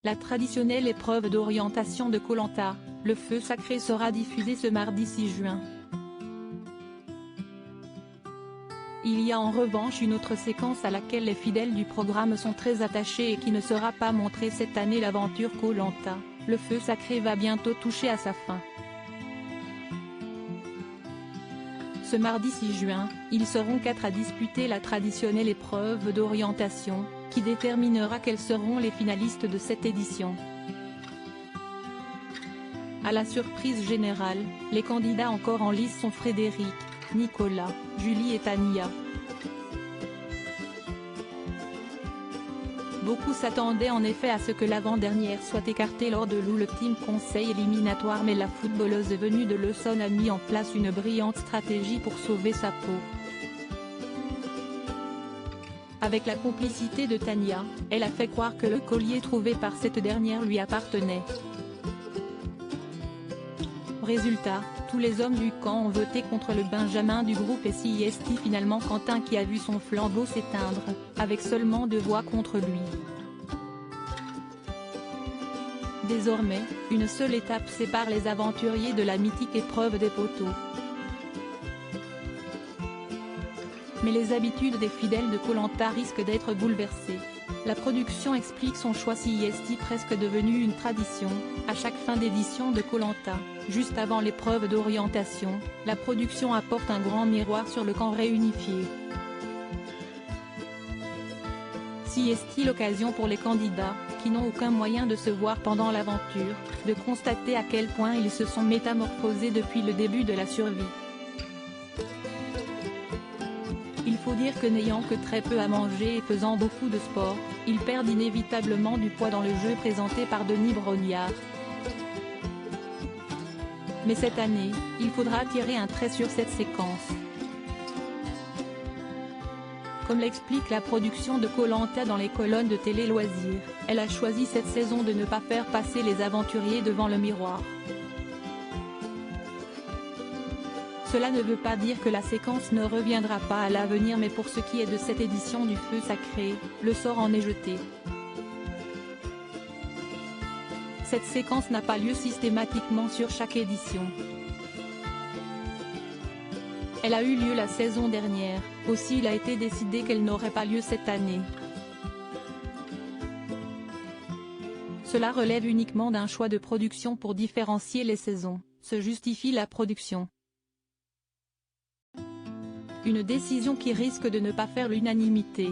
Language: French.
La traditionnelle épreuve d'orientation de Koh Lanta, le feu sacré sera diffusée ce mardi 6 juin. Il y a en revanche une autre séquence à laquelle les fidèles du programme sont très attachés et qui ne sera pas montrée cette année. L'aventure Koh Lanta, le feu sacré va bientôt toucher à sa fin. Ce mardi 6 juin, ils seront 4 à disputer la traditionnelle épreuve d'orientation, qui déterminera quels seront les finalistes de cette édition. À la surprise générale, les candidats encore en lice sont Frédéric, Nicolas, Julie et Tania. Beaucoup s'attendaient en effet à ce que l'avant-dernière soit écartée lors de l'ultime conseil éliminatoire, mais la footballeuse venue de Lausanne a mis en place une brillante stratégie pour sauver sa peau. Avec la complicité de Tania, elle a fait croire que le collier trouvé par cette dernière lui appartenait. Résultat, tous les hommes du camp ont voté contre le Benjamin du groupe SIST. Finalement Quentin qui a vu son flambeau s'éteindre, avec seulement 2 voix contre lui. Désormais, une seule étape sépare les aventuriers de la mythique épreuve des poteaux. Mais les habitudes des fidèles de Koh Lanta risquent d'être bouleversées. La production explique son choix SIST presque devenu une tradition. À chaque fin d'édition de Koh Lanta, juste avant l'épreuve d'orientation, la production apporte un grand miroir sur le camp réunifié. SIST, l'occasion pour les candidats, qui n'ont aucun moyen de se voir pendant l'aventure, de constater à quel point ils se sont métamorphosés depuis le début de la survie. Il faut dire que n'ayant que très peu à manger et faisant beaucoup de sport, ils perdent inévitablement du poids dans le jeu présenté par Denis Brognard. Mais cette année, il faudra tirer un trait sur cette séquence. Comme l'explique la production de Koh Lanta dans les colonnes de Télé Loisirs, elle a choisi cette saison de ne pas faire passer les aventuriers devant le miroir. Cela ne veut pas dire que la séquence ne reviendra pas à l'avenir, mais pour ce qui est de cette édition du feu sacré, le sort en est jeté. Cette séquence n'a pas lieu systématiquement sur chaque édition. Elle a eu lieu la saison dernière, aussi il a été décidé qu'elle n'aurait pas lieu cette année. Cela relève uniquement d'un choix de production pour différencier les saisons, se justifie la production. Une décision qui risque de ne pas faire l'unanimité.